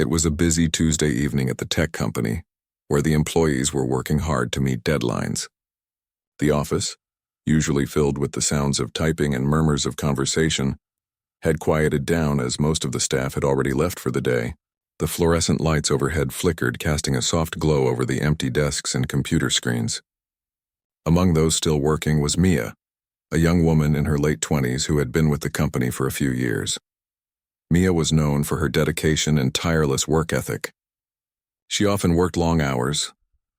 It was a busy Tuesday evening at the tech company, where the employees were working hard to meet deadlines. The office, usually filled with the sounds of typing and murmurs of conversation, had quieted down as most of the staff had already left for the day. The fluorescent lights overhead flickered, casting a soft glow over the empty desks and computer screens. Among those still working was Mia, a young woman in her late 20s who had been with the company for a few years. Mia was known for her dedication and tireless work ethic. She often worked long hours,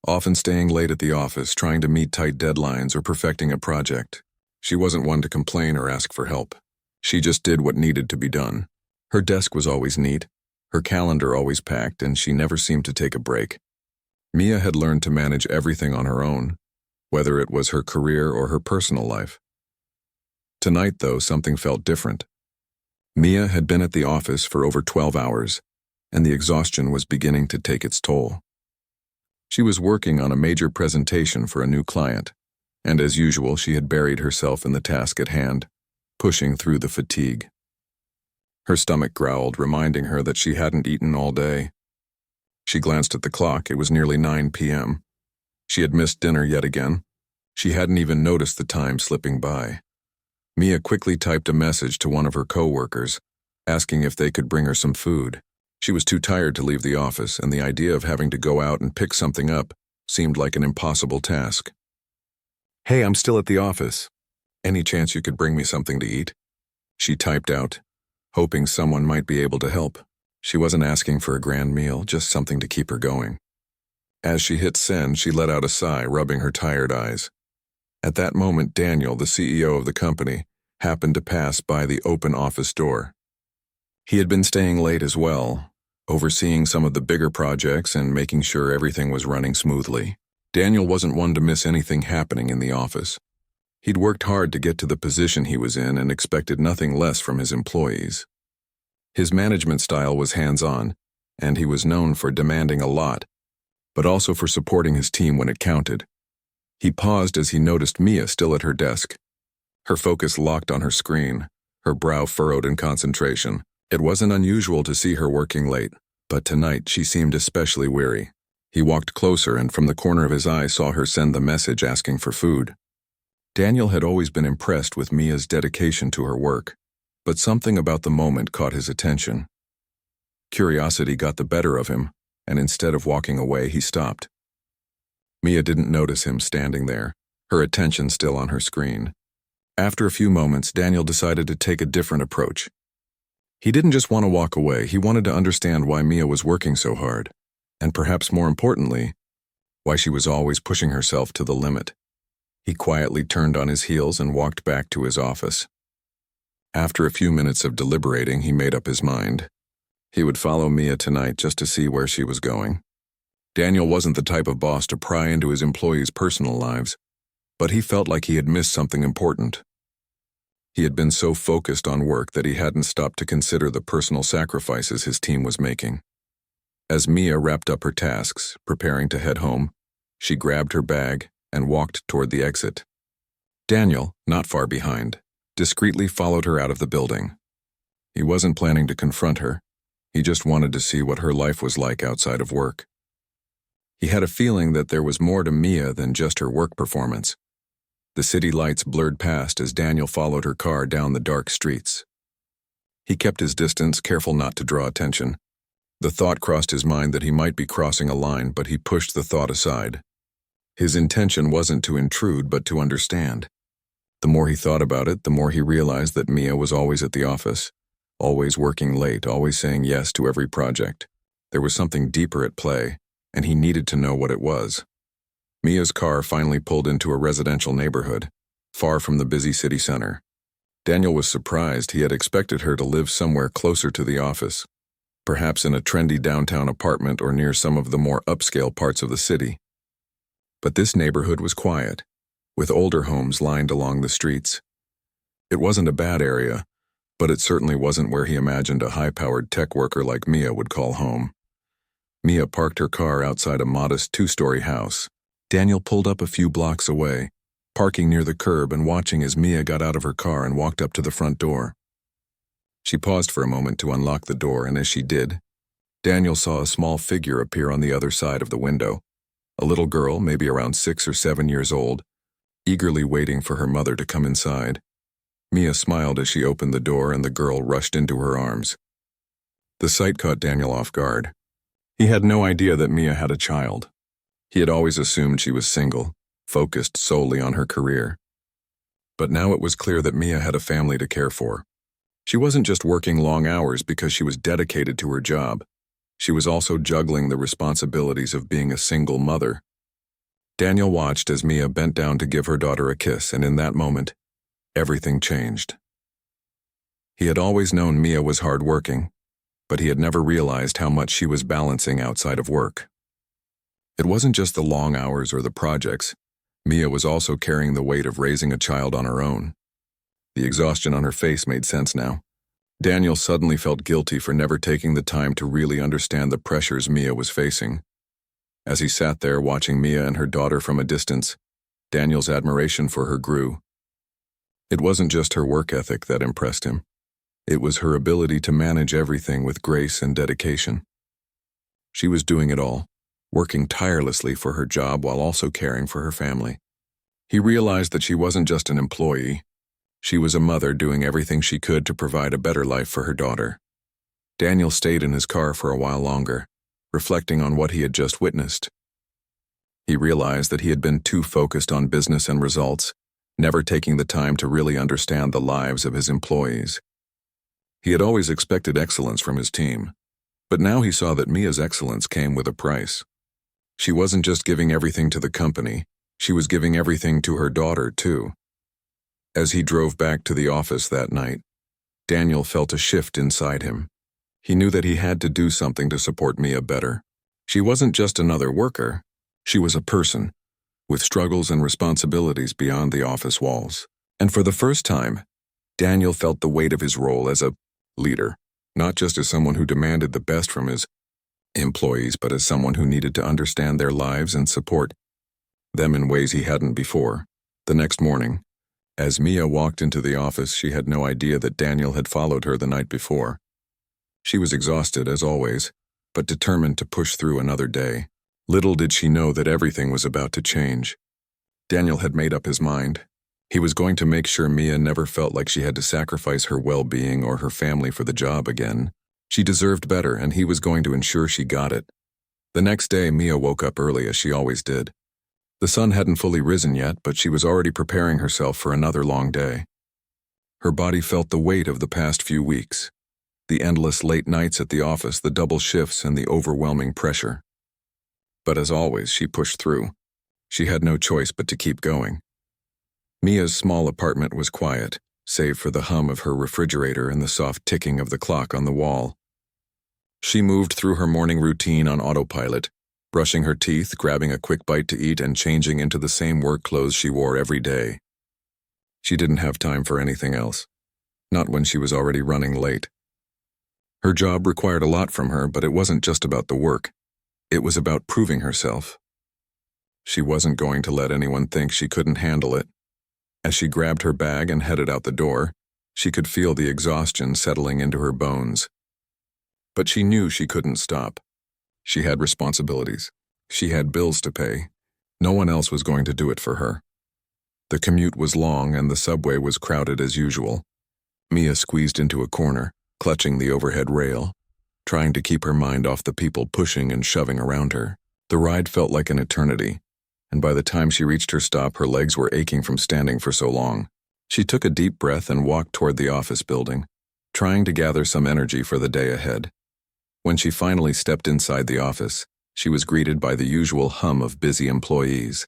often staying late at the office, trying to meet tight deadlines or perfecting a project. She wasn't one to complain or ask for help. She just did what needed to be done. Her desk was always neat, her calendar always packed, and she never seemed to take a break. Mia had learned to manage everything on her own, whether it was her career or her personal life. Tonight, though, something felt different. Mia had been at the office for over 12 hours, and the exhaustion was beginning to take its toll. She was working on a major presentation for a new client, and as usual, she had buried herself in the task at hand, pushing through the fatigue. Her stomach growled, reminding her that she hadn't eaten all day. She glanced at the clock. It was nearly 9 p.m. She had missed dinner yet again. She hadn't even noticed the time slipping by. Mia quickly typed a message to one of her co-workers, asking if they could bring her some food. She was too tired to leave the office, and the idea of having to go out and pick something up seemed like an impossible task. "Hey, I'm still at the office. Any chance you could bring me something to eat?" she typed out, hoping someone might be able to help. She wasn't asking for a grand meal, just something to keep her going. As she hit send, she let out a sigh, rubbing her tired eyes. At that moment, Daniel, the CEO of the company, happened to pass by the open office door. He had been staying late as well, overseeing some of the bigger projects and making sure everything was running smoothly. Daniel wasn't one to miss anything happening in the office. He'd worked hard to get to the position he was in and expected nothing less from his employees. His management style was hands-on, and he was known for demanding a lot, but also for supporting his team when it counted. He paused as he noticed Mia still at her desk. Her focus locked on her screen, her brow furrowed in concentration. It wasn't unusual to see her working late, but tonight she seemed especially weary. He walked closer and from the corner of his eye saw her send the message asking for food. Daniel had always been impressed with Mia's dedication to her work, but something about the moment caught his attention. Curiosity got the better of him, and instead of walking away, he stopped. Mia didn't notice him standing there, her attention still on her screen. After a few moments, Daniel decided to take a different approach. He didn't just want to walk away, he wanted to understand why Mia was working so hard, and perhaps more importantly, why she was always pushing herself to the limit. He quietly turned on his heels and walked back to his office. After a few minutes of deliberating, he made up his mind. He would follow Mia tonight just to see where she was going. Daniel wasn't the type of boss to pry into his employees' personal lives, but he felt like he had missed something important. He had been so focused on work that he hadn't stopped to consider the personal sacrifices his team was making. As Mia wrapped up her tasks, preparing to head home, she grabbed her bag and walked toward the exit. Daniel, not far behind, discreetly followed her out of the building. He wasn't planning to confront her. He just wanted to see what her life was like outside of work. He had a feeling that there was more to Mia than just her work performance. The city lights blurred past as Daniel followed her car down the dark streets. He kept his distance, careful not to draw attention. The thought crossed his mind that he might be crossing a line, but he pushed the thought aside. His intention wasn't to intrude, but to understand. The more he thought about it, the more he realized that Mia was always at the office, always working late, always saying yes to every project. There was something deeper at play, and he needed to know what it was. Mia's car finally pulled into a residential neighborhood, far from the busy city center. Daniel was surprised. He had expected her to live somewhere closer to the office, perhaps in a trendy downtown apartment or near some of the more upscale parts of the city. But this neighborhood was quiet, with older homes lined along the streets. It wasn't a bad area, but it certainly wasn't where he imagined a high-powered tech worker like Mia would call home. Mia parked her car outside a modest two-story house. Daniel pulled up a few blocks away, parking near the curb and watching as Mia got out of her car and walked up to the front door. She paused for a moment to unlock the door, and as she did, Daniel saw a small figure appear on the other side of the window, a little girl, maybe around 6 or 7 years old, eagerly waiting for her mother to come inside. Mia smiled as she opened the door and the girl rushed into her arms. The sight caught Daniel off guard. He had no idea that Mia had a child. He had always assumed she was single, focused solely on her career. But now it was clear that Mia had a family to care for. She wasn't just working long hours because she was dedicated to her job. She was also juggling the responsibilities of being a single mother. Daniel watched as Mia bent down to give her daughter a kiss, and in that moment, everything changed. He had always known Mia was hardworking, but he had never realized how much she was balancing outside of work. It wasn't just the long hours or the projects. Mia was also carrying the weight of raising a child on her own. The exhaustion on her face made sense now. Daniel suddenly felt guilty for never taking the time to really understand the pressures Mia was facing. As he sat there watching Mia and her daughter from a distance, Daniel's admiration for her grew. It wasn't just her work ethic that impressed him. It was her ability to manage everything with grace and dedication. She was doing it all, working tirelessly for her job while also caring for her family. He realized that she wasn't just an employee. She was a mother doing everything she could to provide a better life for her daughter. Daniel stayed in his car for a while longer, reflecting on what he had just witnessed. He realized that he had been too focused on business and results, never taking the time to really understand the lives of his employees. He had always expected excellence from his team, but now he saw that Mia's excellence came with a price. She wasn't just giving everything to the company, she was giving everything to her daughter, too. As he drove back to the office that night, Daniel felt a shift inside him. He knew that he had to do something to support Mia better. She wasn't just another worker, she was a person, with struggles and responsibilities beyond the office walls. And for the first time, Daniel felt the weight of his role as a leader, not just as someone who demanded the best from his employees, but as someone who needed to understand their lives and support them in ways he hadn't before. The next morning, as Mia walked into the office, she had no idea that Daniel had followed her the night before. She was exhausted, as always, but determined to push through another day. Little did she know that everything was about to change. Daniel had made up his mind. He was going to make sure Mia never felt like she had to sacrifice her well-being or her family for the job again. She deserved better, and he was going to ensure she got it. The next day, Mia woke up early, as she always did. The sun hadn't fully risen yet, but she was already preparing herself for another long day. Her body felt the weight of the past few weeks. The endless late nights at the office, the double shifts, and the overwhelming pressure. But as always, she pushed through. She had no choice but to keep going. Mia's small apartment was quiet, save for the hum of her refrigerator and the soft ticking of the clock on the wall. She moved through her morning routine on autopilot, brushing her teeth, grabbing a quick bite to eat, and changing into the same work clothes she wore every day. She didn't have time for anything else, not when she was already running late. Her job required a lot from her, but it wasn't just about the work. It was about proving herself. She wasn't going to let anyone think she couldn't handle it. As she grabbed her bag and headed out the door, she could feel the exhaustion settling into her bones. But she knew she couldn't stop. She had responsibilities. She had bills to pay. No one else was going to do it for her. The commute was long and the subway was crowded as usual. Mia squeezed into a corner, clutching the overhead rail, trying to keep her mind off the people pushing and shoving around her. The ride felt like an eternity, and by the time she reached her stop, her legs were aching from standing for so long. She took a deep breath and walked toward the office building, trying to gather some energy for the day ahead. When she finally stepped inside the office, she was greeted by the usual hum of busy employees.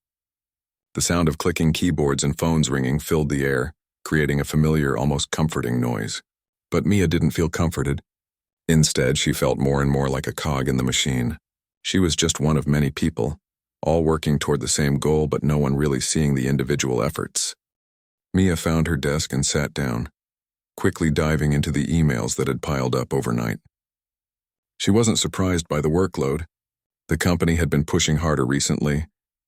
The sound of clicking keyboards and phones ringing filled the air, creating a familiar, almost comforting noise. But Mia didn't feel comforted. Instead, she felt more and more like a cog in the machine. She was just one of many people, all working toward the same goal, but no one really seeing the individual efforts. Mia found her desk and sat down, quickly diving into the emails that had piled up overnight. She wasn't surprised by the workload. The company had been pushing harder recently,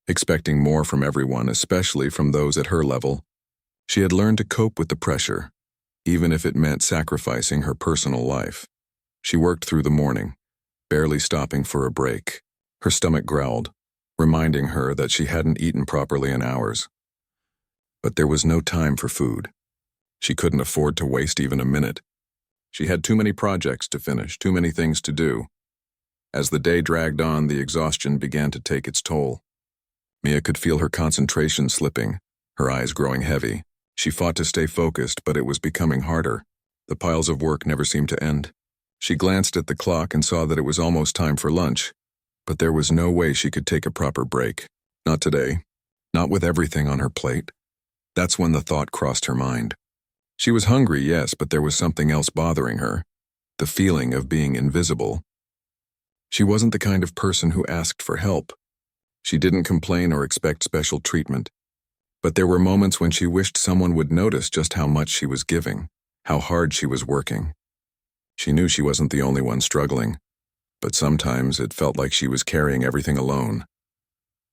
expecting more from everyone, especially from those at her level. She had learned to cope with the pressure, even if it meant sacrificing her personal life. She worked through the morning, barely stopping for a break. Her stomach growled, reminding her that she hadn't eaten properly in hours. But there was no time for food. She couldn't afford to waste even a minute. She had too many projects to finish, too many things to do. As the day dragged on, the exhaustion began to take its toll. Mia could feel her concentration slipping, her eyes growing heavy. She fought to stay focused, but it was becoming harder. The piles of work never seemed to end. She glanced at the clock and saw that it was almost time for lunch, but there was no way she could take a proper break. Not today. Not with everything on her plate. That's when the thought crossed her mind. She was hungry, yes, but there was something else bothering her. The feeling of being invisible. She wasn't the kind of person who asked for help. She didn't complain or expect special treatment. But there were moments when she wished someone would notice just how much she was giving, how hard she was working. She knew she wasn't the only one struggling, but sometimes it felt like she was carrying everything alone.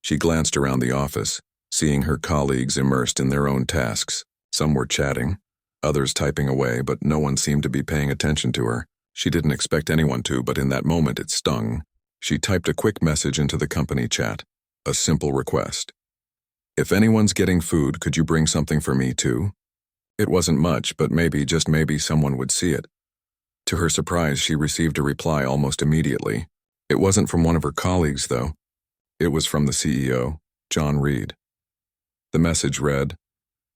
She glanced around the office, seeing her colleagues immersed in their own tasks. Some were chatting, others typing away, but no one seemed to be paying attention to her. She didn't expect anyone to, but in that moment it stung. She typed a quick message into the company chat, a simple request. "If anyone's getting food, could you bring something for me too?" It wasn't much, but maybe, just maybe, someone would see it. To her surprise, she received a reply almost immediately. It wasn't from one of her colleagues, though. It was from the CEO, John Reed. The message read,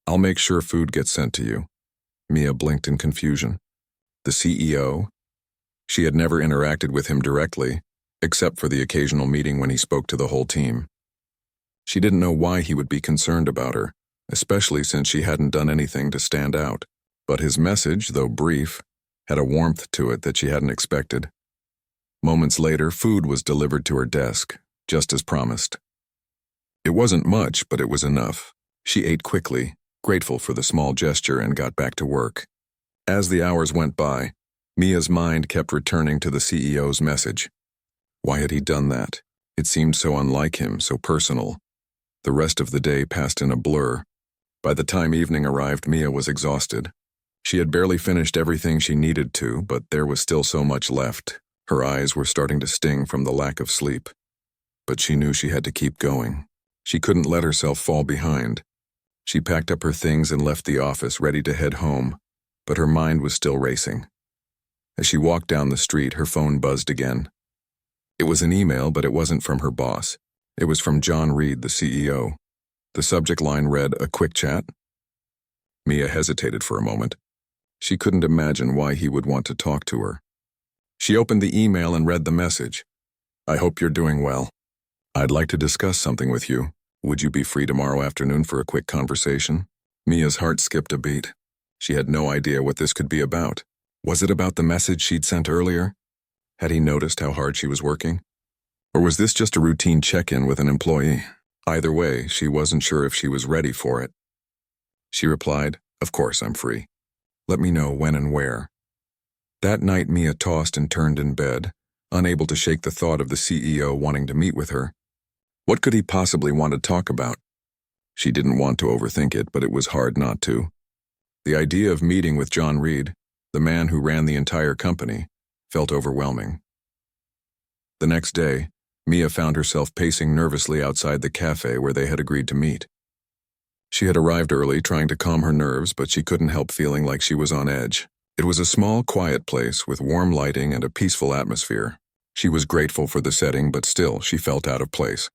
"I'll make sure food gets sent to you." Mia blinked in confusion. The CEO? She had never interacted with him directly, except for the occasional meeting when he spoke to the whole team. She didn't know why he would be concerned about her, especially since she hadn't done anything to stand out. But his message, though brief, had a warmth to it that she hadn't expected. Moments later, food was delivered to her desk, just as promised. It wasn't much, but it was enough. She ate quickly, grateful for the small gesture, and got back to work. As the hours went by, Mia's mind kept returning to the CEO's message. Why had he done that? It seemed so unlike him, so personal. The rest of the day passed in a blur. By the time evening arrived, Mia was exhausted. She had barely finished everything she needed to, but there was still so much left. Her eyes were starting to sting from the lack of sleep. But she knew she had to keep going. She couldn't let herself fall behind. She packed up her things and left the office, ready to head home, but her mind was still racing. As she walked down the street, her phone buzzed again. It was an email, but it wasn't from her boss. It was from John Reed, the CEO. The subject line read, "A quick chat." Mia hesitated for a moment. She couldn't imagine why he would want to talk to her. She opened the email and read the message. "I hope you're doing well. I'd like to discuss something with you. Would you be free tomorrow afternoon for a quick conversation?" Mia's heart skipped a beat. She had no idea what this could be about. Was it about the message she'd sent earlier? Had he noticed how hard she was working? Or was this just a routine check-in with an employee? Either way, she wasn't sure if she was ready for it. She replied, "Of course I'm free. Let me know when and where." That night, Mia tossed and turned in bed, unable to shake the thought of the CEO wanting to meet with her. What could he possibly want to talk about? She didn't want to overthink it, but it was hard not to. The idea of meeting with John Reed, the man who ran the entire company, felt overwhelming. The next day, Mia found herself pacing nervously outside the cafe where they had agreed to meet. She had arrived early, trying to calm her nerves, but she couldn't help feeling like she was on edge. It was a small, quiet place with warm lighting and a peaceful atmosphere. She was grateful for the setting, but still, she felt out of place.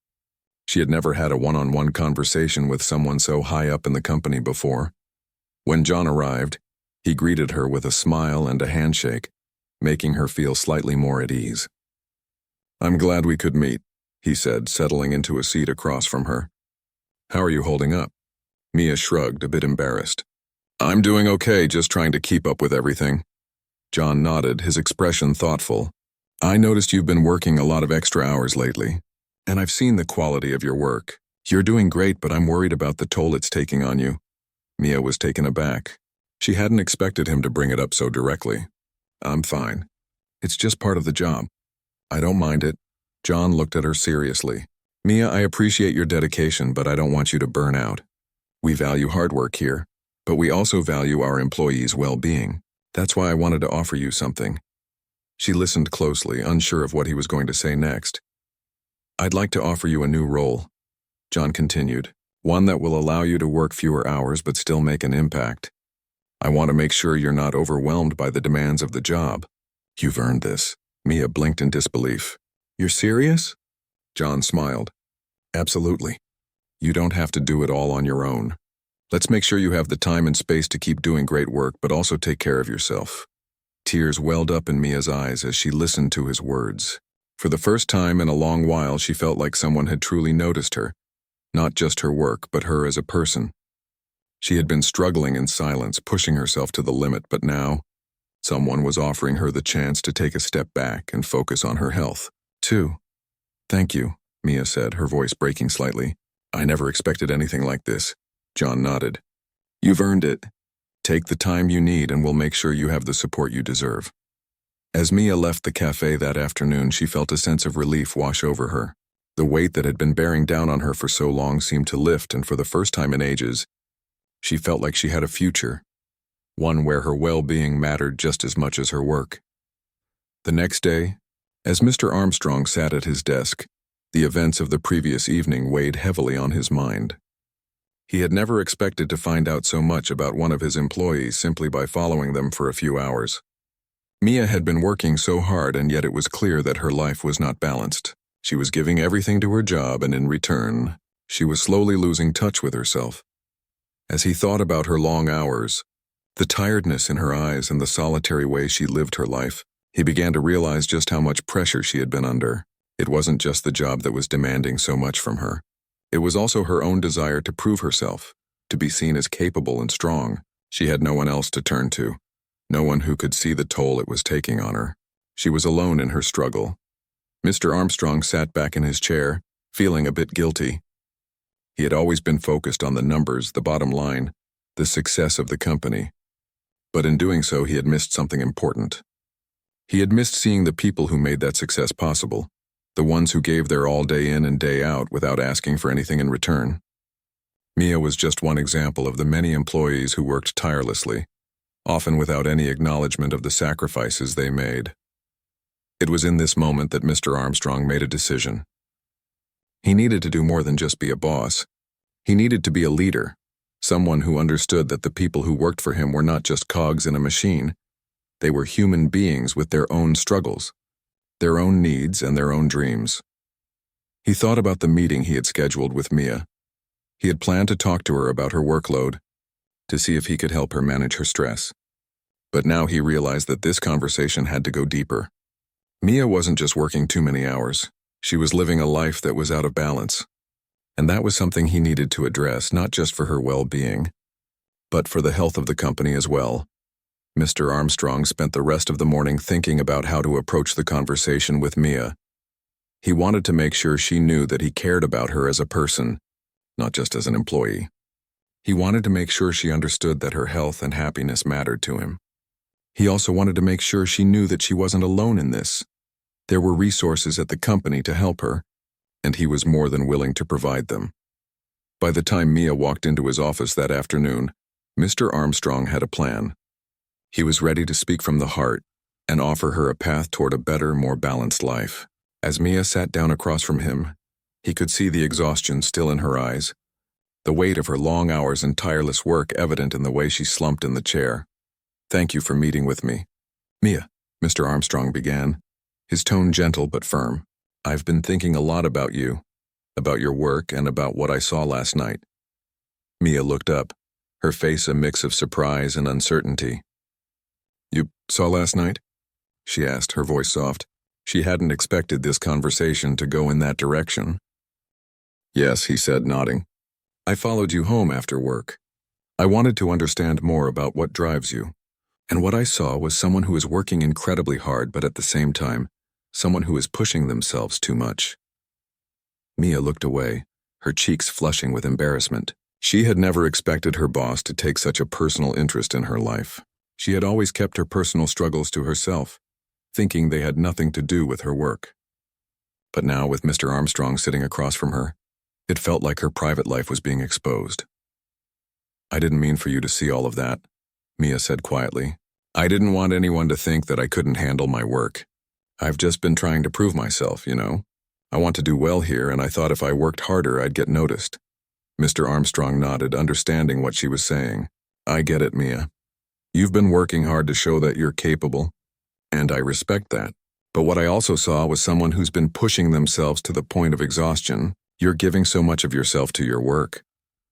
She had never had a one-on-one conversation with someone so high up in the company before. When John arrived, he greeted her with a smile and a handshake, making her feel slightly more at ease. "I'm glad we could meet," he said, settling into a seat across from her. "How are you holding up?" Mia shrugged, a bit embarrassed. "I'm doing okay, just trying to keep up with everything." John nodded, his expression thoughtful. "I noticed you've been working a lot of extra hours lately, and I've seen the quality of your work. You're doing great, but I'm worried about the toll it's taking on you." Mia was taken aback. She hadn't expected him to bring it up so directly. "I'm fine. It's just part of the job. I don't mind it." John looked at her seriously. "Mia, I appreciate your dedication, but I don't want you to burn out. We value hard work here, but we also value our employees' well-being. That's why I wanted to offer you something." She listened closely, unsure of what he was going to say next. "I'd like to offer you a new role," John continued, "one that will allow you to work fewer hours but still make an impact. I want to make sure you're not overwhelmed by the demands of the job." "You've earned this." Mia blinked in disbelief. "You're serious?" John smiled. "Absolutely. You don't have to do it all on your own. Let's make sure you have the time and space to keep doing great work, but also take care of yourself." Tears welled up in Mia's eyes as she listened to his words. For the first time in a long while, she felt like someone had truly noticed her, not just her work, but her as a person. She had been struggling in silence, pushing herself to the limit, but now, someone was offering her the chance to take a step back and focus on her health, too. "Thank you," Mia said, her voice breaking slightly. "I never expected anything like this." John nodded. "You've earned it. Take the time you need and we'll make sure you have the support you deserve." As Mia left the cafe that afternoon, she felt a sense of relief wash over her. The weight that had been bearing down on her for so long seemed to lift, and for the first time in ages, she felt like she had a future, one where her well-being mattered just as much as her work. The next day, as Mr. Armstrong sat at his desk, the events of the previous evening weighed heavily on his mind. He had never expected to find out so much about one of his employees simply by following them for a few hours. Mia had been working so hard, and yet it was clear that her life was not balanced. She was giving everything to her job, and in return, she was slowly losing touch with herself. As he thought about her long hours, the tiredness in her eyes and the solitary way she lived her life, he began to realize just how much pressure she had been under. It wasn't just the job that was demanding so much from her. It was also her own desire to prove herself, to be seen as capable and strong. She had no one else to turn to, no one who could see the toll it was taking on her. She was alone in her struggle. Mr. Armstrong sat back in his chair, feeling a bit guilty. He had always been focused on the numbers, the bottom line, the success of the company. But in doing so, he had missed something important. He had missed seeing the people who made that success possible, the ones who gave their all day in and day out without asking for anything in return. Mia was just one example of the many employees who worked tirelessly, often without any acknowledgement of the sacrifices they made. It was in this moment that Mr. Armstrong made a decision. He needed to do more than just be a boss. He needed to be a leader, someone who understood that the people who worked for him were not just cogs in a machine. They were human beings with their own struggles, their own needs, and their own dreams. He thought about the meeting he had scheduled with Mia. He had planned to talk to her about her workload, to see if he could help her manage her stress. But now he realized that this conversation had to go deeper. Mia wasn't just working too many hours. She was living a life that was out of balance. And that was something he needed to address, not just for her well-being, but for the health of the company as well. Mr. Armstrong spent the rest of the morning thinking about how to approach the conversation with Mia. He wanted to make sure she knew that he cared about her as a person, not just as an employee. He wanted to make sure she understood that her health and happiness mattered to him. He also wanted to make sure she knew that she wasn't alone in this. There were resources at the company to help her, and he was more than willing to provide them. By the time Mia walked into his office that afternoon, Mr. Armstrong had a plan. He was ready to speak from the heart and offer her a path toward a better, more balanced life. As Mia sat down across from him, he could see the exhaustion still in her eyes, the weight of her long hours and tireless work evident in the way she slumped in the chair. "Thank you for meeting with me." "Mia," Mr. Armstrong began, his tone gentle but firm. "I've been thinking a lot about you, about your work, and about what I saw last night." Mia looked up, her face a mix of surprise and uncertainty. "You saw last night?" she asked, her voice soft. She hadn't expected this conversation to go in that direction. "Yes," he said, nodding. "I followed you home after work. I wanted to understand more about what drives you. And what I saw was someone who is working incredibly hard, but at the same time, someone who is pushing themselves too much." Mia looked away, her cheeks flushing with embarrassment. She had never expected her boss to take such a personal interest in her life. She had always kept her personal struggles to herself, thinking they had nothing to do with her work. But now, with Mr. Armstrong sitting across from her, it felt like her private life was being exposed. "I didn't mean for you to see all of that," Mia said quietly. "I didn't want anyone to think that I couldn't handle my work. I've just been trying to prove myself, you know. I want to do well here, and I thought if I worked harder, I'd get noticed. Mr. Armstrong nodded, understanding what she was saying. I get it, Mia. You've been working hard to show that you're capable, and I respect that. But what I also saw was someone who's been pushing themselves to the point of exhaustion. You're giving so much of yourself to your work,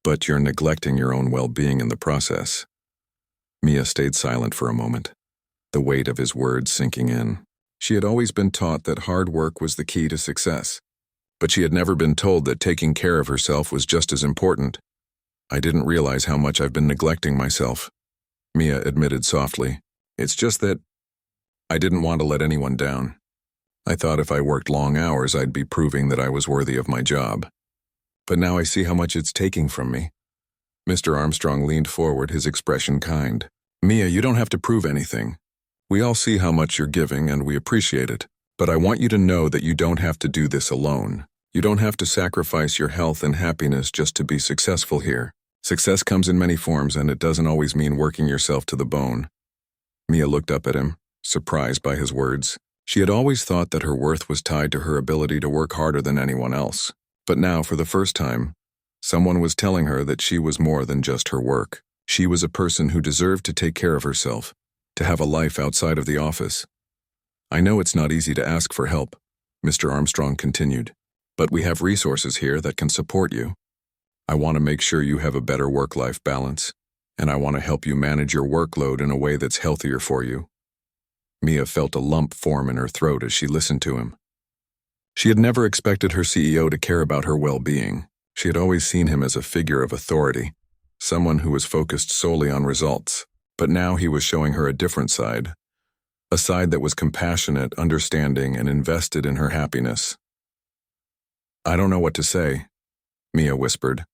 but you're neglecting your own well-being in the process. Mia stayed silent for a moment, the weight of his words sinking in. She had always been taught that hard work was the key to success, but she had never been told that taking care of herself was just as important. I didn't realize how much I've been neglecting myself, Mia admitted softly. It's just that I didn't want to let anyone down. I thought if I worked long hours, I'd be proving that I was worthy of my job. But now I see how much it's taking from me. Mr. Armstrong leaned forward, his expression kind. Mia, you don't have to prove anything. We all see how much you're giving, and we appreciate it. But I want you to know that you don't have to do this alone. You don't have to sacrifice your health and happiness just to be successful here. Success comes in many forms, and it doesn't always mean working yourself to the bone. Mia looked up at him, surprised by his words. She had always thought that her worth was tied to her ability to work harder than anyone else. But now, for the first time, someone was telling her that she was more than just her work. She was a person who deserved to take care of herself, to have a life outside of the office. I know it's not easy to ask for help, Mr. Armstrong continued, but we have resources here that can support you. I want to make sure you have a better work-life balance, and I want to help you manage your workload in a way that's healthier for you. Mia felt a lump form in her throat as she listened to him. She had never expected her CEO to care about her well-being. She had always seen him as a figure of authority, someone who was focused solely on results. But now he was showing her a different side, a side that was compassionate, understanding, and invested in her happiness. I don't know what to say, Mia whispered,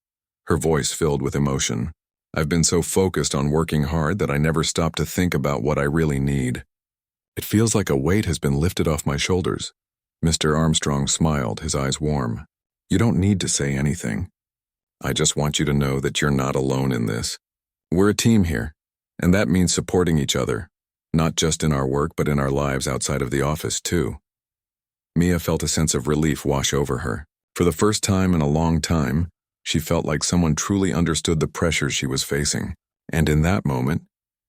her voice filled with emotion. I've been so focused on working hard that I never stopped to think about what I really need. It feels like a weight has been lifted off my shoulders. Mr. Armstrong smiled, his eyes warm. You don't need to say anything. I just want you to know that you're not alone in this. We're a team here, and that means supporting each other, not just in our work but in our lives outside of the office too. Mia felt a sense of relief wash over her. For the first time in a long time, she felt like someone truly understood the pressures she was facing, and in that moment,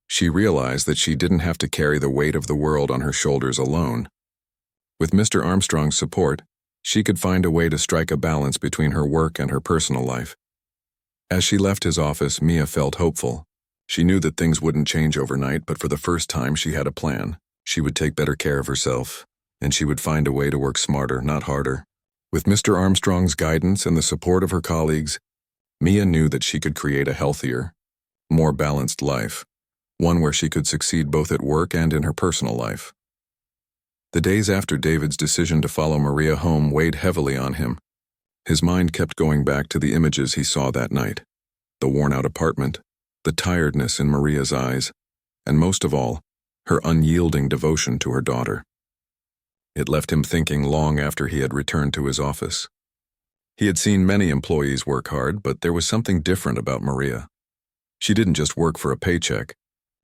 she realized that she didn't have to carry the weight of the world on her shoulders alone. With Mr. Armstrong's support, she could find a way to strike a balance between her work and her personal life. As she left his office, Mia felt hopeful. She knew that things wouldn't change overnight, but for the first time she had a plan. She would take better care of herself, and she would find a way to work smarter, not harder. With Mr. Armstrong's guidance and the support of her colleagues, Mia knew that she could create a healthier, more balanced life, one where she could succeed both at work and in her personal life. The days after David's decision to follow Maria home weighed heavily on him. His mind kept going back to the images he saw that night, the worn-out apartment, the tiredness in Maria's eyes, and most of all, her unyielding devotion to her daughter. It left him thinking long after he had returned to his office. He had seen many employees work hard, but there was something different about Maria. She didn't just work for a paycheck.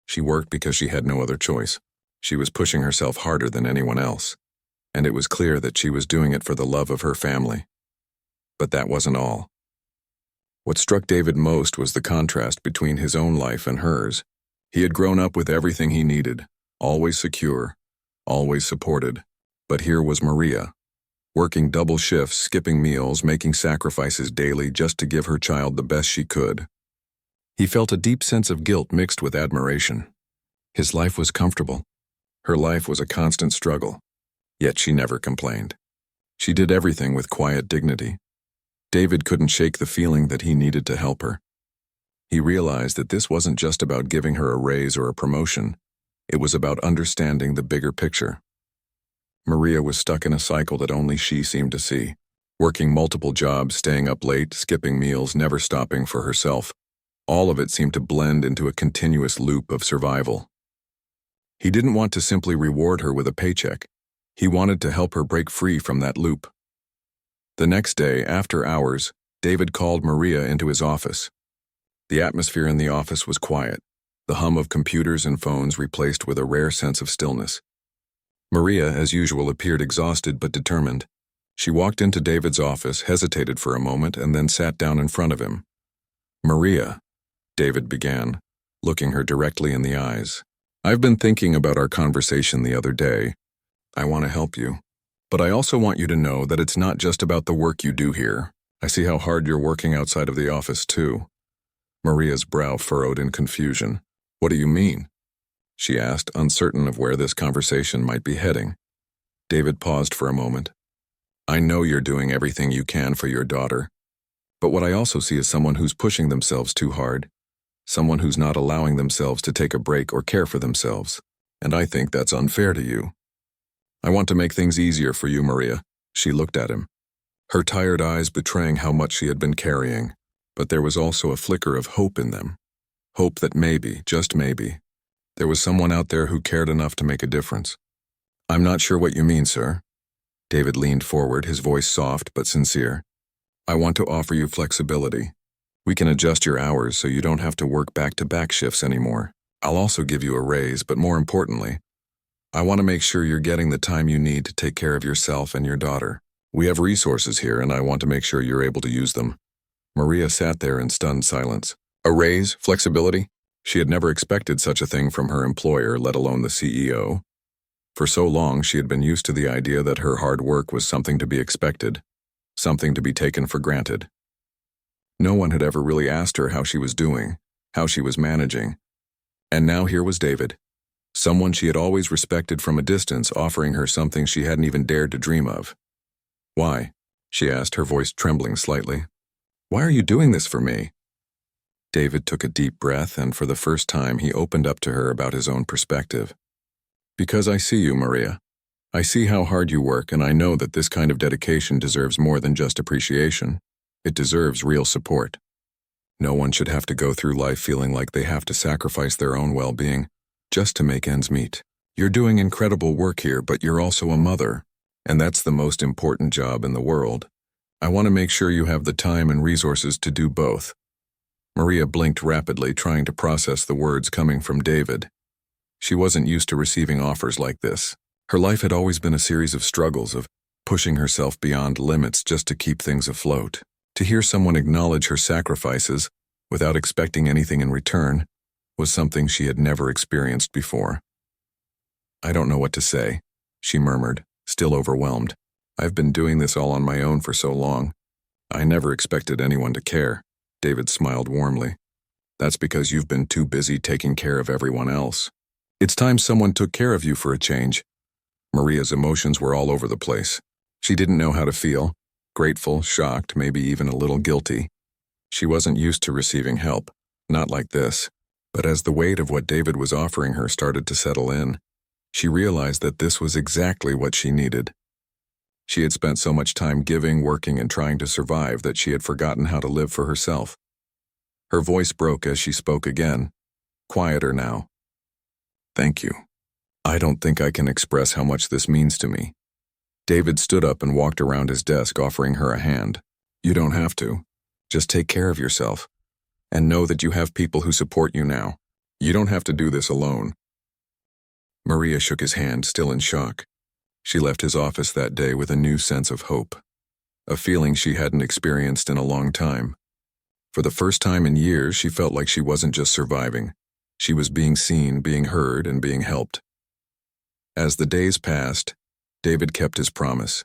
She worked because she had no other choice. She was pushing herself harder than anyone else, and it was clear that she was doing it for the love of her family. But that wasn't all. What struck David most was the contrast between his own life and hers. He had grown up with everything he needed, always secure, always supported. But here was Maria, working double shifts, skipping meals, making sacrifices daily just to give her child the best she could. He felt a deep sense of guilt mixed with admiration. His life was comfortable. Her life was a constant struggle. Yet she never complained. She did everything with quiet dignity. David couldn't shake the feeling that he needed to help her. He realized that this wasn't just about giving her a raise or a promotion. It was about understanding the bigger picture. Maria was stuck in a cycle that only she seemed to see, working multiple jobs, staying up late, skipping meals, never stopping for herself. All of it seemed to blend into a continuous loop of survival. He didn't want to simply reward her with a paycheck. He wanted to help her break free from that loop. The next day, after hours, David called Maria into his office. The atmosphere in the office was quiet, the hum of computers and phones replaced with a rare sense of stillness. Maria, as usual, appeared exhausted but determined. She walked into David's office, hesitated for a moment, and then sat down in front of him. "Maria," David began, looking her directly in the eyes. "I've been thinking about our conversation the other day. I want to help you. But I also want you to know that it's not just about the work you do here. I see how hard you're working outside of the office, too." Maria's brow furrowed in confusion. "What do you mean?" she asked, uncertain of where this conversation might be heading. David paused for a moment. "I know you're doing everything you can for your daughter. But what I also see is someone who's pushing themselves too hard. Someone who's not allowing themselves to take a break or care for themselves. And I think that's unfair to you. I want to make things easier for you, Maria." She looked at him, her tired eyes betraying how much she had been carrying, but there was also a flicker of hope in them. Hope that maybe, just maybe, there was someone out there who cared enough to make a difference. "I'm not sure what you mean, sir." David leaned forward, his voice soft but sincere. "I want to offer you flexibility. We can adjust your hours so you don't have to work back-to-back shifts anymore. I'll also give you a raise, but more importantly, I want to make sure you're getting the time you need to take care of yourself and your daughter. We have resources here, and I want to make sure you're able to use them." Maria sat there in stunned silence. A raise? Flexibility? She had never expected such a thing from her employer, let alone the CEO. For so long, she had been used to the idea that her hard work was something to be expected, something to be taken for granted. No one had ever really asked her how she was doing, how she was managing. And now here was David, someone she had always respected from a distance, offering her something she hadn't even dared to dream of. "Why?" she asked, her voice trembling slightly. "Why are you doing this for me?" David took a deep breath, and for the first time he opened up to her about his own perspective. "Because I see you, Maria. I see how hard you work, and I know that this kind of dedication deserves more than just appreciation. It deserves real support. No one should have to go through life feeling like they have to sacrifice their own well-being just to make ends meet. You're doing incredible work here, but you're also a mother, and that's the most important job in the world. I want to make sure you have the time and resources to do both." Maria blinked rapidly, trying to process the words coming from David. She wasn't used to receiving offers like this. Her life had always been a series of struggles, of pushing herself beyond limits just to keep things afloat. To hear someone acknowledge her sacrifices without expecting anything in return was something she had never experienced before. "I don't know what to say," she murmured, still overwhelmed. "I've been doing this all on my own for so long. I never expected anyone to care." David smiled warmly. "That's because you've been too busy taking care of everyone else. It's time someone took care of you for a change." Maria's emotions were all over the place. She didn't know how to feel. Grateful, shocked, maybe even a little guilty. She wasn't used to receiving help, not like this. But as the weight of what David was offering her started to settle in, she realized that this was exactly what she needed. She had spent so much time giving, working, and trying to survive that she had forgotten how to live for herself. Her voice broke as she spoke again, quieter now. "Thank you. I don't think I can express how much this means to me." David stood up and walked around his desk, offering her a hand. "You don't have to. Just take care of yourself. And know that you have people who support you now. You don't have to do this alone." Maria shook his hand, still in shock. She left his office that day with a new sense of hope, a feeling she hadn't experienced in a long time. For the first time in years, she felt like she wasn't just surviving. She was being seen, being heard, and being helped. As the days passed, David kept his promise.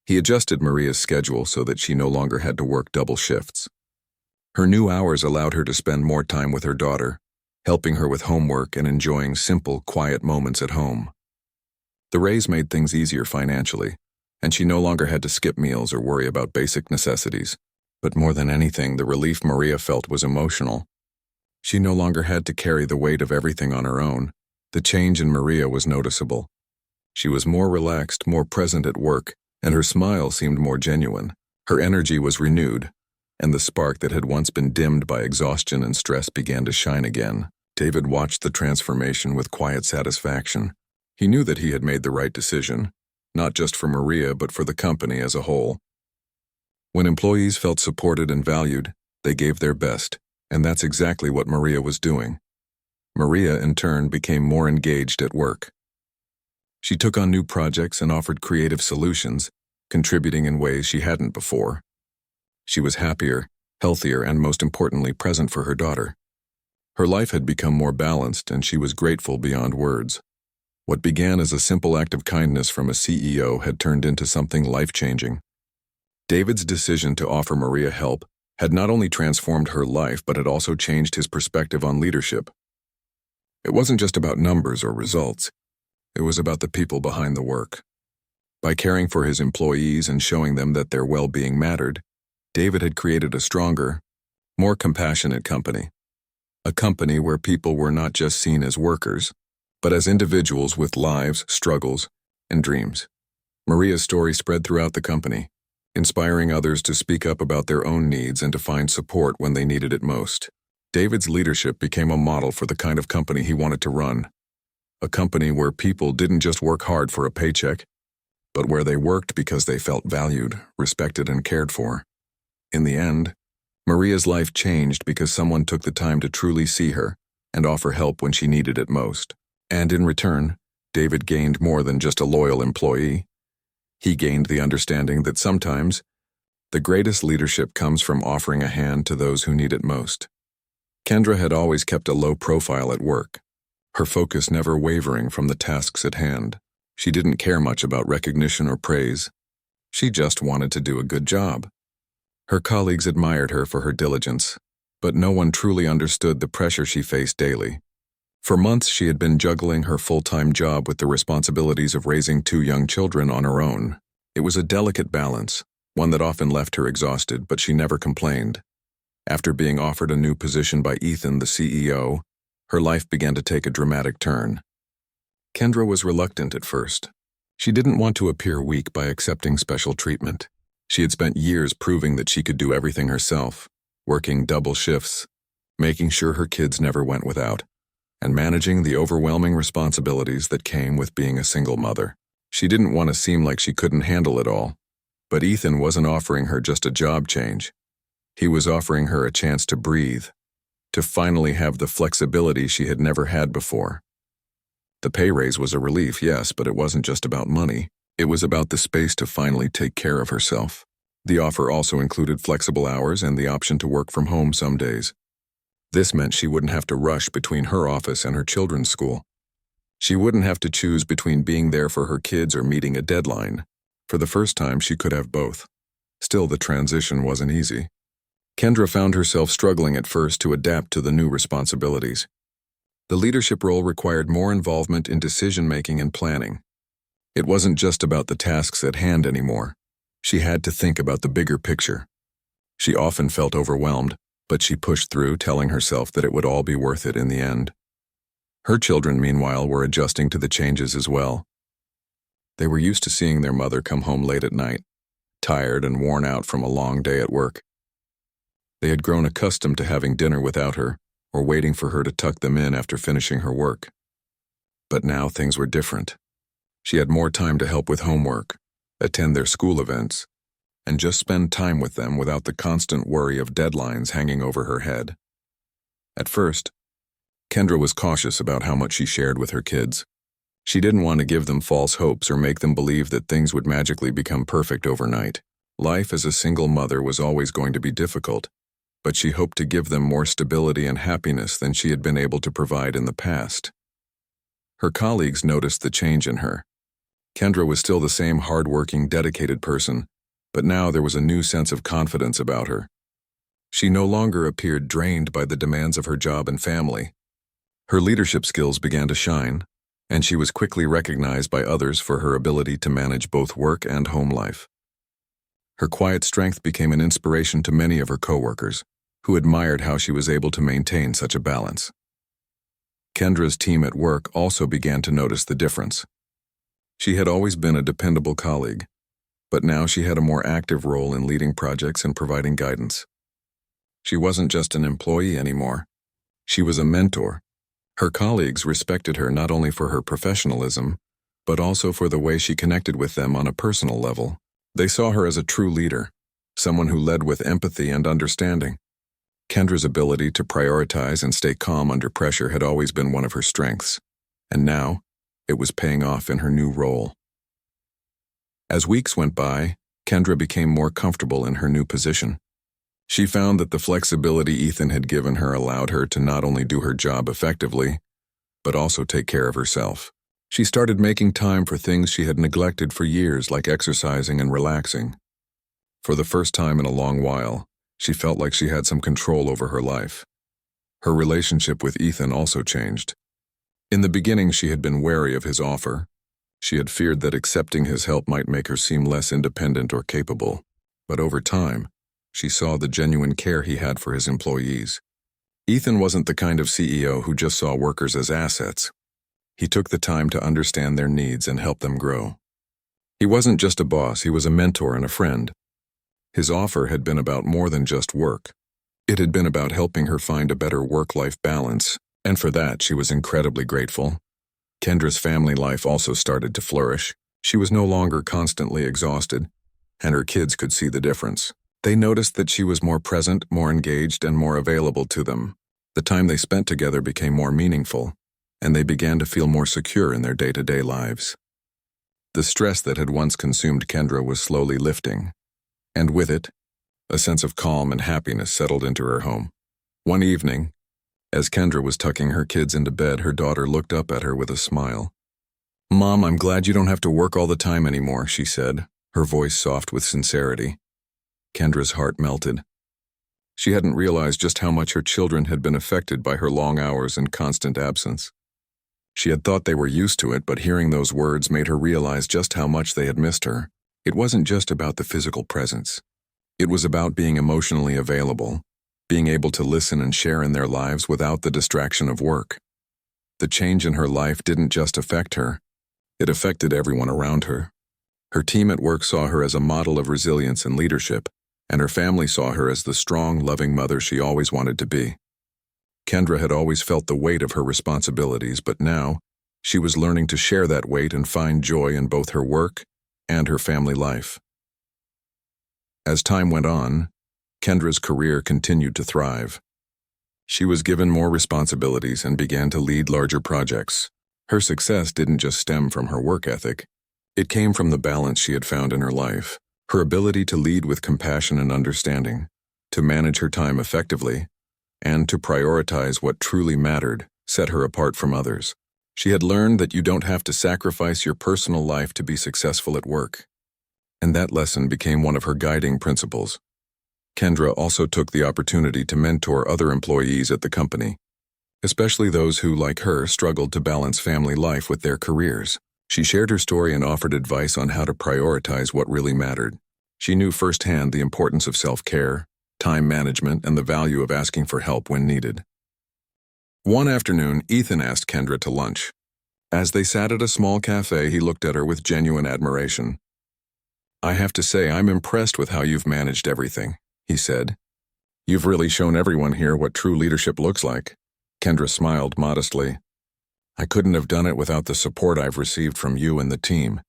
He adjusted Maria's schedule so that she no longer had to work double shifts. Her new hours allowed her to spend more time with her daughter, helping her with homework and enjoying simple, quiet moments at home. The raise made things easier financially, and she no longer had to skip meals or worry about basic necessities. But more than anything, the relief Maria felt was emotional. She no longer had to carry the weight of everything on her own. The change in Maria was noticeable. She was more relaxed, more present at work, and her smile seemed more genuine. Her energy was renewed, and the spark that had once been dimmed by exhaustion and stress began to shine again. David watched the transformation with quiet satisfaction. He knew that he had made the right decision, not just for Maria but for the company as a whole. When employees felt supported and valued, they gave their best, and that's exactly what Maria was doing. Maria, in turn, became more engaged at work. She took on new projects and offered creative solutions, contributing in ways she hadn't before. She was happier, healthier, and most importantly, present for her daughter. Her life had become more balanced, and she was grateful beyond words. What began as a simple act of kindness from a CEO had turned into something life-changing. David's decision to offer Maria help had not only transformed her life, but had also changed his perspective on leadership. It wasn't just about numbers or results. It was about the people behind the work. By caring for his employees and showing them that their well-being mattered, David had created a stronger, more compassionate company. A company where people were not just seen as workers, but as individuals with lives, struggles, and dreams. Maria's story spread throughout the company, inspiring others to speak up about their own needs and to find support when they needed it most. David's leadership became a model for the kind of company he wanted to run. A company where people didn't just work hard for a paycheck, but where they worked because they felt valued, respected, and cared for. In the end, Maria's life changed because someone took the time to truly see her and offer help when she needed it most. And in return, David gained more than just a loyal employee. He gained the understanding that sometimes the greatest leadership comes from offering a hand to those who need it most. Kendra had always kept a low profile at work, her focus never wavering from the tasks at hand. She didn't care much about recognition or praise. She just wanted to do a good job. Her colleagues admired her for her diligence, but no one truly understood the pressure she faced daily. For months, she had been juggling her full-time job with the responsibilities of raising 2 young children on her own. It was a delicate balance, one that often left her exhausted, but she never complained. After being offered a new position by Ethan, the CEO, her life began to take a dramatic turn. Kendra was reluctant at first. She didn't want to appear weak by accepting special treatment. She had spent years proving that she could do everything herself, working double shifts, making sure her kids never went without, and managing the overwhelming responsibilities that came with being a single mother. She didn't want to seem like she couldn't handle it all, but Ethan wasn't offering her just a job change. He was offering her a chance to breathe, to finally have the flexibility she had never had before. The pay raise was a relief, yes, but it wasn't just about money. It was about the space to finally take care of herself. The offer also included flexible hours and the option to work from home some days. This meant she wouldn't have to rush between her office and her children's school. She wouldn't have to choose between being there for her kids or meeting a deadline. For the first time, she could have both. Still, the transition wasn't easy. Kendra found herself struggling at first to adapt to the new responsibilities. The leadership role required more involvement in decision-making and planning. It wasn't just about the tasks at hand anymore. She had to think about the bigger picture. She often felt overwhelmed, but she pushed through, telling herself that it would all be worth it in the end. Her children, meanwhile, were adjusting to the changes as well. They were used to seeing their mother come home late at night, tired and worn out from a long day at work. They had grown accustomed to having dinner without her, or waiting for her to tuck them in after finishing her work. But now things were different. She had more time to help with homework, attend their school events, and just spend time with them without the constant worry of deadlines hanging over her head. At first, Kendra was cautious about how much she shared with her kids. She didn't want to give them false hopes or make them believe that things would magically become perfect overnight. Life as a single mother was always going to be difficult, but she hoped to give them more stability and happiness than she had been able to provide in the past. Her colleagues noticed the change in her. Kendra was still the same hard-working, dedicated person, but now there was a new sense of confidence about her. She no longer appeared drained by the demands of her job and family. Her leadership skills began to shine, and she was quickly recognized by others for her ability to manage both work and home life. Her quiet strength became an inspiration to many of her coworkers, who admired how she was able to maintain such a balance. Kendra's team at work also began to notice the difference. She had always been a dependable colleague, but now she had a more active role in leading projects and providing guidance. She wasn't just an employee anymore. She was a mentor. Her colleagues respected her not only for her professionalism, but also for the way she connected with them on a personal level. They saw her as a true leader, someone who led with empathy and understanding. Kendra's ability to prioritize and stay calm under pressure had always been one of her strengths. And now, It was paying off in her new role. As weeks went by, Kendra became more comfortable in her new position. She found that the flexibility Ethan had given her allowed her to not only do her job effectively, but also take care of herself. She started making time for things she had neglected for years, like exercising and relaxing. For the first time in a long while, she felt like she had some control over her life. Her relationship with Ethan also changed. In the beginning, she had been wary of his offer. She had feared that accepting his help might make her seem less independent or capable. But over time, she saw the genuine care he had for his employees. Ethan wasn't the kind of CEO who just saw workers as assets. He took the time to understand their needs and help them grow. He wasn't just a boss, he was a mentor and a friend. His offer had been about more than just work. It had been about helping her find a better work-life balance, and for that she was incredibly grateful. Kendra's family life also started to flourish. She was no longer constantly exhausted, and her kids could see the difference. They noticed that she was more present, more engaged, and more available to them. The time they spent together became more meaningful, and they began to feel more secure in their day-to-day lives. The stress that had once consumed Kendra was slowly lifting, and with it, a sense of calm and happiness settled into her home. One evening, as Kendra was tucking her kids into bed, her daughter looked up at her with a smile. "Mom, I'm glad you don't have to work all the time anymore," she said, her voice soft with sincerity. Kendra's heart melted. She hadn't realized just how much her children had been affected by her long hours and constant absence. She had thought they were used to it, but hearing those words made her realize just how much they had missed her. It wasn't just about the physical presence. It was about being emotionally available, being able to listen and share in their lives without the distraction of work. The change in her life didn't just affect her, it affected everyone around her. Her team at work saw her as a model of resilience and leadership, and her family saw her as the strong, loving mother she always wanted to be. Kendra had always felt the weight of her responsibilities, but now, she was learning to share that weight and find joy in both her work and her family life. As time went on, Kendra's career continued to thrive. She was given more responsibilities and began to lead larger projects. Her success didn't just stem from her work ethic. It came from the balance she had found in her life, her ability to lead with compassion and understanding, to manage her time effectively, and to prioritize what truly mattered, set her apart from others. She had learned that you don't have to sacrifice your personal life to be successful at work. And that lesson became one of her guiding principles. Kendra also took the opportunity to mentor other employees at the company, especially those who, like her, struggled to balance family life with their careers. She shared her story and offered advice on how to prioritize what really mattered. She knew firsthand the importance of self-care, time management, and the value of asking for help when needed. One afternoon, Ethan asked Kendra to lunch. As they sat at a small cafe, he looked at her with genuine admiration. "I have to say, I'm impressed with how you've managed everything," he said. "You've really shown everyone here what true leadership looks like." Kendra smiled modestly. "I couldn't have done it without the support I've received from you and the team.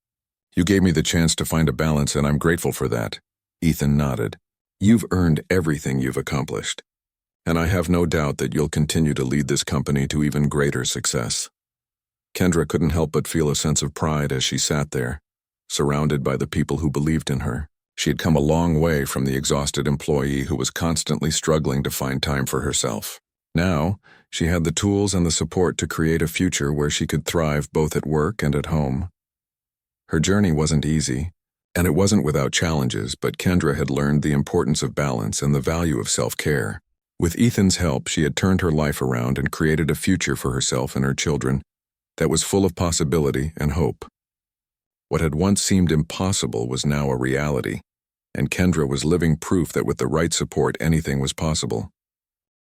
You gave me the chance to find a balance, and I'm grateful for that." Ethan nodded. "You've earned everything you've accomplished, and I have no doubt that you'll continue to lead this company to even greater success." Kendra couldn't help but feel a sense of pride as she sat there, surrounded by the people who believed in her. She had come a long way from the exhausted employee who was constantly struggling to find time for herself. Now, she had the tools and the support to create a future where she could thrive both at work and at home. Her journey wasn't easy, and it wasn't without challenges, but Kendra had learned the importance of balance and the value of self-care. With Ethan's help, she had turned her life around and created a future for herself and her children that was full of possibility and hope. What had once seemed impossible was now a reality, and Kendra was living proof that with the right support, anything was possible.